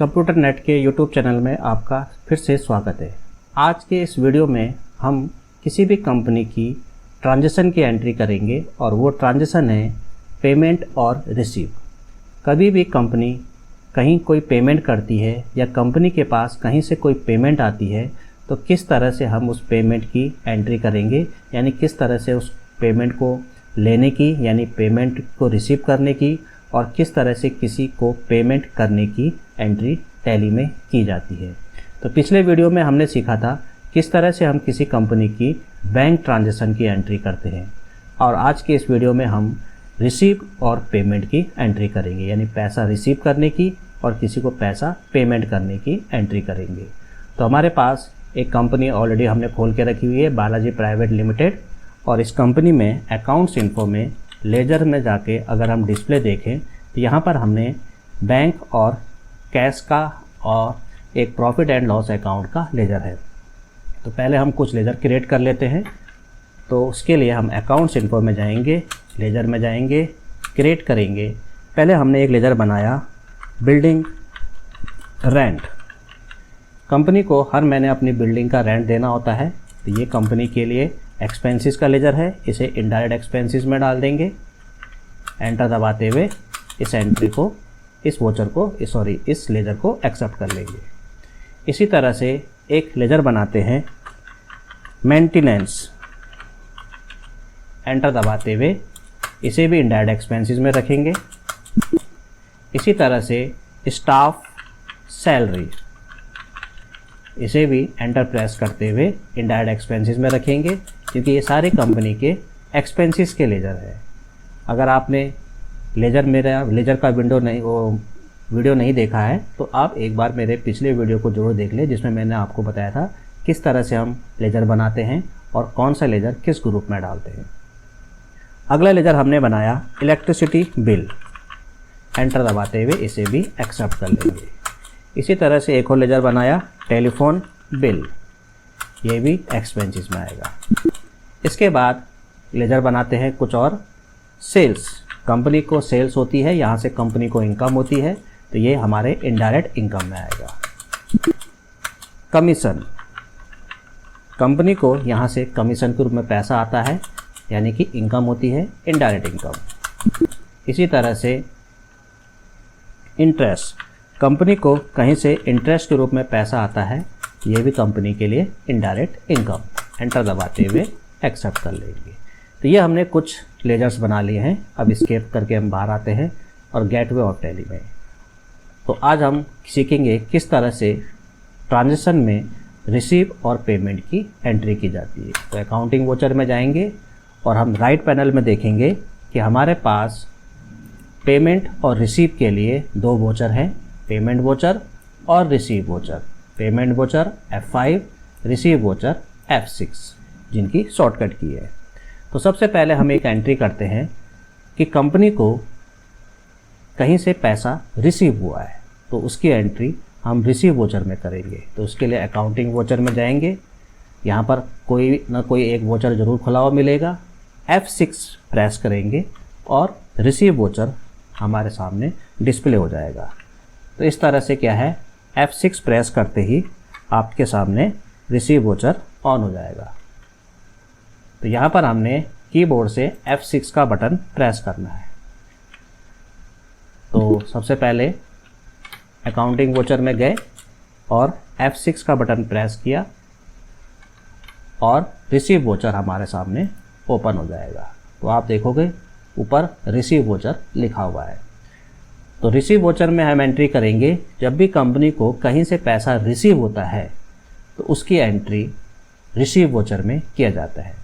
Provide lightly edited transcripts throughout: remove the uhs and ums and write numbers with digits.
Computer net के YouTube channel में आपका फिर से स्वागत है। आज के इस वीडियो में हम किसी भी कंपनी की ट्रांजैक्शन की एंट्री करेंगे और वो ट्रांजैक्शन है पेमेंट और रिसीव। कभी भी कंपनी कहीं कोई पेमेंट करती है या कंपनी के पास कहीं से कोई पेमेंट आती है तो किस तरह से हम उस पेमेंट की एंट्री करेंगे, यानी किस तरह से उस पेमेंट को लेने की यानी पेमेंट को रिसीव करने की और किस तरह से किसी को पेमेंट करने की एंट्री टैली में की जाती है। तो पिछले वीडियो में हमने सीखा था किस तरह से हम किसी कंपनी की बैंक ट्रांजैक्शन की एंट्री करते हैं और आज के इस वीडियो में हम रिसीव और पेमेंट की एंट्री करेंगे, यानी पैसा रिसीव करने की और किसी को पैसा पेमेंट करने की एंट्री करेंगे। तो हमारे पास एक कंपनी ऑलरेडी हमने खोल के रखी हुई है, बालाजी प्राइवेट लिमिटेड, और इस कंपनी में अकाउंट्स इन्फो में लेजर में जाके अगर हम डिस्प्ले देखें तो यहाँ पर हमने बैंक और कैश का और एक प्रॉफिट एंड लॉस अकाउंट का लेजर है। तो पहले हम कुछ लेजर क्रिएट कर लेते हैं। तो उसके लिए हम अकाउंट्स इन्फो में जाएंगे, लेजर में जाएंगे, क्रिएट करेंगे। पहले हमने एक लेजर बनाया बिल्डिंग रेंट। कंपनी को हर महीने अपनी बिल्डिंग का रेंट देना होता है, तो ये कंपनी के लिए एक्सपेंसेस का लेजर है। इसे इनडायरेक्ट एक्सपेंसेस में डाल देंगे। एंटर दबाते हुए इस एंट्री को, इस वोचर को, इस लेजर को एक्सेप्ट कर लेंगे। इसी तरह से एक लेजर बनाते हैं मेंटेनेंस। एंटर दबाते हुए इसे भी इनडायरेक्ट एक्सपेंसेस में रखेंगे। इसी तरह से स्टाफ सैलरी, इसे भी एंटर प्रेस करते हुए इनडायरेक्ट एक्सपेंसेस में रखेंगे, क्योंकि ये सारे कंपनी के एक्सपेंसेस के लेजर है। अगर आपने मेरा लेजर का वीडियो नहीं देखा है तो आप एक बार मेरे पिछले वीडियो को जरूर देख लें, जिसमें मैंने आपको बताया था किस तरह से हम लेजर बनाते हैं और कौन सा लेजर किस ग्रुप में डालते हैं। अगला लेजर हमने बनाया इलेक्ट्रिसिटी बिल। एंटर दबाते हुए इसे भी एक्सेप्ट कर लेंगे। इसी तरह से एक और लेजर बनाया टेलीफोन बिल, ये भी एक्सपेंसेस में आएगा। इसके बाद लेजर बनाते हैं कुछ और सेल्स। कंपनी को सेल्स होती है, यहाँ से कंपनी को इनकम होती है, तो ये हमारे इनडायरेक्ट इनकम में आएगा। कमीशन, कंपनी को यहाँ से कमीशन के रूप में पैसा आता है, यानी कि इनकम होती है, इनडायरेक्ट इनकम। इसी तरह से इंटरेस्ट, कंपनी को कहीं से इंटरेस्ट के रूप में पैसा आता है, ये भी कंपनी के लिए इनडायरेक्ट इनकम। एंटर दबाते हुए एक्सेप्ट कर लेंगे। तो ये हमने कुछ लेजर्स बना लिए हैं। अब स्केप करके हम बाहर आते हैं और गेटवे ऑफ टैली में। तो आज हम सीखेंगे किस तरह से ट्रांजैक्शन में रिसीव और पेमेंट की एंट्री की जाती है। तो अकाउंटिंग वोचर में जाएंगे और हम राइट पैनल में देखेंगे कि हमारे पास पेमेंट और रिसीव के लिए दो वोचर हैं, पेमेंट वोचर और receive voucher. Payment voucher F5, receive voucher F6, जिनकी शॉर्टकट की है। तो सबसे पहले हम एक एंट्री करते हैं कि कंपनी को कहीं से पैसा रिसीव हुआ है, तो उसकी एंट्री हम रिसीव वोचर में करेंगे। तो उसके लिए अकाउंटिंग वोचर में जाएंगे। यहाँ पर कोई ना कोई एक वोचर ज़रूर खुला हुआ मिलेगा। F6 प्रेस करेंगे और रिसीव वोचर हमारे सामने डिस्प्ले हो जाएगा। तो इस तरह से क्या है, F6 प्रेस करते ही आपके सामने रिसीव वोचर ऑन हो जाएगा। तो यहाँ पर हमने कीबोर्ड से F6 का बटन प्रेस करना है। तो सबसे पहले अकाउंटिंग वोचर में गए और F6 का बटन प्रेस किया और रिसीव वोचर हमारे सामने ओपन हो जाएगा। तो आप देखोगे ऊपर रिसीव वोचर लिखा हुआ है। तो रिसीव वोचर में हम एंट्री करेंगे जब भी कंपनी को कहीं से पैसा रिसीव होता है तो उसकी एंट्री रिसीव वोचर में किया जाता है।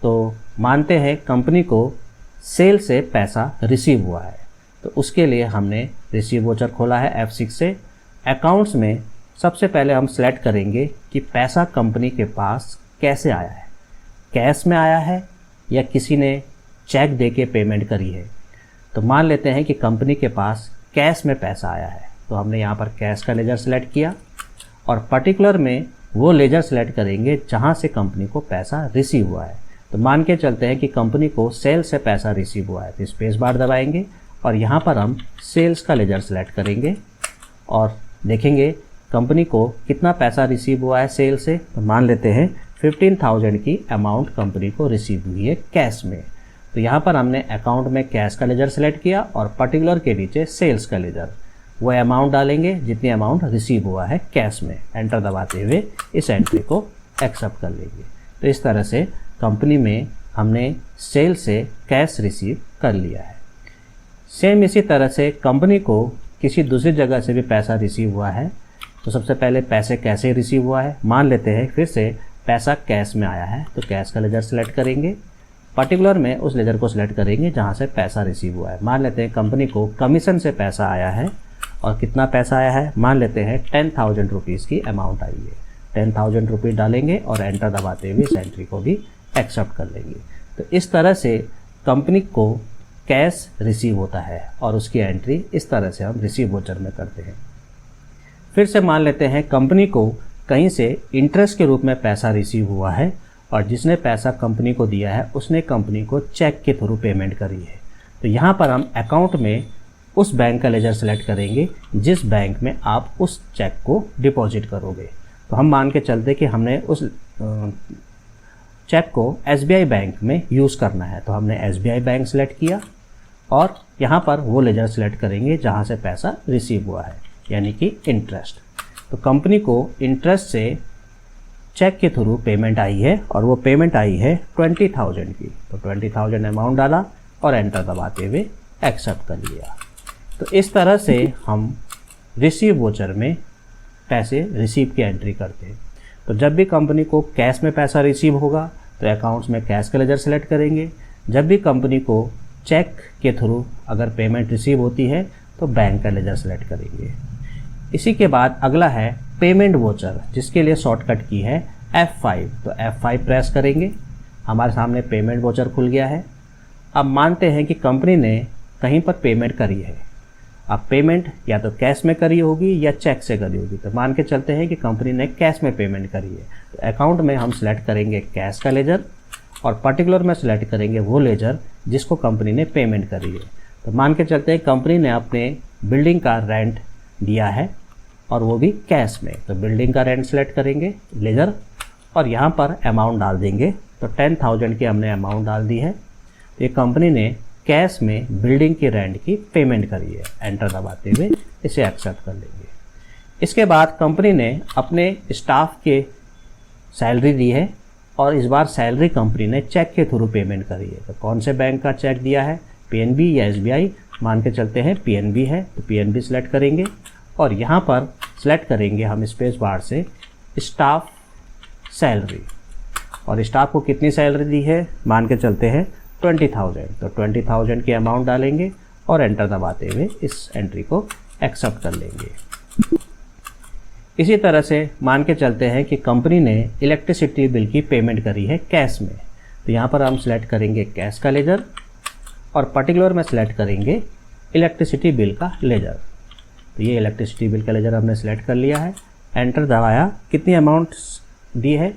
तो मानते हैं कंपनी को सेल से पैसा रिसीव हुआ है, तो उसके लिए हमने रिसीव वोचर खोला है F6 से। अकाउंट्स में सबसे पहले हम सेलेक्ट करेंगे कि पैसा कंपनी के पास कैसे आया है, कैश में आया है या किसी ने चेक दे के पेमेंट करी है। तो मान लेते हैं कि कंपनी के पास कैश में पैसा आया है, तो हमने यहाँ पर कैश का लेजर सेलेक्ट किया और पर्टिकुलर में वो लेजर सेलेक्ट करेंगे जहाँ से कंपनी को पैसा रिसीव हुआ है। तो मान के चलते हैं कि कंपनी को सेल से पैसा रिसीव हुआ है, तो स्पेस बार दबाएंगे और यहाँ पर हम सेल्स का लेजर सेलेक्ट करेंगे और देखेंगे कंपनी को कितना पैसा रिसीव हुआ है सेल से। तो मान लेते हैं 15,000 की अमाउंट कंपनी को रिसीव हुई है कैश में। तो यहाँ पर हमने अकाउंट में कैश का लेजर सेलेक्ट किया और पर्टिकुलर के नीचे सेल्स का लेजर, वो अमाउंट डालेंगे जितनी अमाउंट रिसीव हुआ है कैश में। एंटर दबाते हुए इस एंट्री को एक्सेप्ट कर लेंगे। तो इस तरह से कंपनी में हमने सेल से कैश रिसीव कर लिया है। सेम इसी तरह से कंपनी को किसी दूसरी जगह से भी पैसा रिसीव हुआ है। तो सबसे पहले पैसे कैसे रिसीव हुआ है, मान लेते हैं फिर से पैसा कैश में आया है। तो कैश का लेजर सेलेक्ट करेंगे, पर्टिकुलर में उस लेजर को सिलेक्ट करेंगे जहाँ से पैसा रिसीव हुआ है। मान लेते हैं कंपनी को कमीशन से पैसा आया है, और कितना पैसा आया है, मान लेते हैं 10,000 रुपीज़ की अमाउंट आई है। 10,000 रुपीज़ डालेंगे और एंटर दबाते हुए इस एंट्री को भी एक्सेप्ट कर लेंगे। तो इस तरह से कंपनी को कैश रिसीव होता है और उसकी एंट्री इस तरह से हम रिसीव वाउचर में करते हैं। फिर से मान लेते हैं कंपनी को कहीं से इंटरेस्ट के रूप में पैसा रिसीव हुआ है, और जिसने पैसा कंपनी को दिया है उसने कंपनी को चेक के थ्रू पेमेंट करी है। तो यहाँ पर हम अकाउंट में उस बैंक का लेजर सेलेक्ट करेंगे जिस बैंक में आप उस चेक को डिपॉजिट करोगे। तो हम मान के चलते कि हमने उस चेक को SBI बैंक में यूज़ करना है। तो हमने SBI बैंक सेलेक्ट किया और यहाँ पर वो लेजर सेलेक्ट करेंगे जहाँ से पैसा रिसीव हुआ है, यानी कि इंटरेस्ट। तो कंपनी को इंटरेस्ट से चेक के थ्रू पेमेंट आई है और वो पेमेंट आई है 20,000 की। तो 20,000 अमाउंट डाला और एंटर दबाते हुए एक्सेप्ट कर लिया। तो इस तरह से हम रिसीव वाउचर में पैसे रिसीव की एंट्री करते हैं। तो जब भी कंपनी को कैश में पैसा रिसीव होगा तो अकाउंट्स में कैश का लेजर सेलेक्ट करेंगे। जब भी कंपनी को चेक के थ्रू अगर पेमेंट रिसीव होती है तो बैंक का लेजर सेलेक्ट करेंगे। इसी के बाद अगला है पेमेंट वाउचर, जिसके लिए शॉर्टकट की है F5। तो F5 प्रेस करेंगे, हमारे सामने पेमेंट वाउचर खुल गया है। अब मानते हैं कि कंपनी ने कहीं पर पेमेंट करी है। अब पेमेंट या तो कैश में करी होगी या चेक से करी होगी। तो मान के चलते हैं कि कंपनी ने कैश में पेमेंट करी है। तो अकाउंट में हम सेलेक्ट करेंगे कैश का लेजर और पर्टिकुलर में सेलेक्ट करेंगे वो लेजर जिसको कंपनी ने पेमेंट करी है। तो मान के चलते हैं कंपनी ने अपने बिल्डिंग का रेंट दिया है और वो भी कैश में। तो बिल्डिंग का रेंट सेलेक्ट करेंगे लेजर और यहाँ पर अमाउंट डाल देंगे। तो 10,000 की हमने अमाउंट डाल दी है। तो ये कंपनी ने कैश में बिल्डिंग की रेंट की पेमेंट करी है। एंटर दबाते हुए इसे एक्सेप्ट कर लेंगे। इसके बाद कंपनी ने अपने स्टाफ के सैलरी दी है और इस बार सैलरी कंपनी ने चेक के थ्रू पेमेंट करी है। तो कौन से बैंक का चेक दिया है, PNB या SBI? मान के चलते हैं PNB है। तो PNB सेलेक्ट करेंगे और यहाँ पर सेलेक्ट करेंगे हम स्पेस बार से स्टाफ सैलरी, और स्टाफ को कितनी सैलरी दी है, मान के चलते हैं 20,000। तो 20,000 की अमाउंट डालेंगे और एंटर दबाते हुए इस एंट्री को एक्सेप्ट कर लेंगे। इसी तरह से मान के चलते हैं कि कंपनी ने इलेक्ट्रिसिटी बिल की पेमेंट करी है कैश में। तो यहाँ पर हम सेलेक्ट करेंगे कैश का लेजर और पर्टिकुलर में सेलेक्ट करेंगे इलेक्ट्रिसिटी बिल का लेजर। तो ये इलेक्ट्रिसिटी बिल का लेजर हमने सेलेक्ट कर लिया है। एंटर दबाया, कितनी अमाउंट दी है,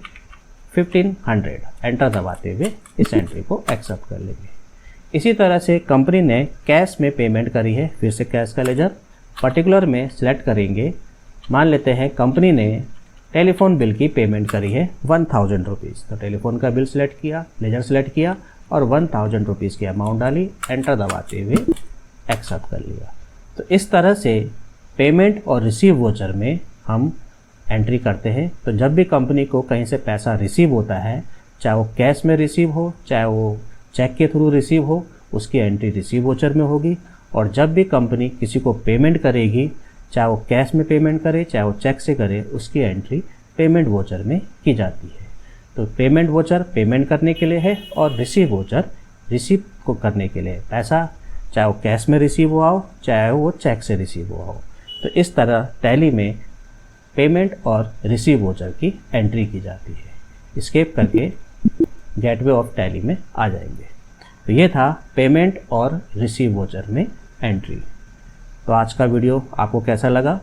1500। एंटर दबाते हुए इस एंट्री को एक्सेप्ट कर लेंगे। इसी तरह से कंपनी ने कैश में पेमेंट करी है, फिर से कैश का लेजर पर्टिकुलर में सेलेक्ट करेंगे। मान लेते हैं कंपनी ने टेलीफोन बिल की पेमेंट करी है 1,000 रुपीज़। तो टेलीफोन का बिल सेलेक्ट किया, लेजर सेलेक्ट किया और 1,000 रुपीज़ की अमाउंट डाली। एंटर दबाते हुए एक्सेप्ट कर लिया। तो इस तरह से पेमेंट और रिसीव वाउचर में हम एंट्री करते हैं। तो जब भी कंपनी को कहीं से पैसा रिसीव होता है, चाहे वो कैश में रिसीव हो चाहे वो चेक के थ्रू रिसीव हो, उसकी एंट्री रिसीव वाउचर में होगी। और जब भी कंपनी किसी को पेमेंट करेगी, चाहे वो कैश में पेमेंट करे चाहे वो चेक से करे, उसकी एंट्री पेमेंट वाउचर में की जाती है। तो पेमेंट वाउचर पेमेंट करने के लिए है और रिसीव वाउचर रिसीव को करने के लिए, पैसा चाहे वो कैश में रिसीव हुआ हो चाहे वो चेक से रिसीव हुआ हो। तो इस तरह टैली में पेमेंट और रिसीव वाउचर की एंट्री की जाती है। एस्केप करके गेटवे ऑफ टैली में आ जाएंगे। तो ये था पेमेंट और रिसीव वाउचर में एंट्री। तो आज का वीडियो आपको कैसा लगा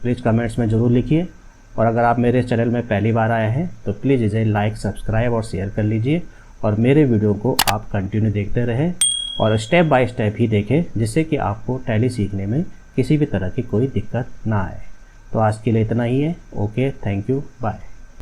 प्लीज़ कमेंट्स में ज़रूर लिखिए, और अगर आप मेरे चैनल में पहली बार आए हैं तो प्लीज़ इसे लाइक, सब्सक्राइब और शेयर कर लीजिए, और मेरे वीडियो को आप कंटिन्यू देखते रहें और स्टेप बाय स्टेप ही देखें, जिससे कि आपको टैली सीखने में किसी भी तरह की कोई दिक्कत ना आए। तो आज के लिए इतना ही है। Okay, thank you, bye.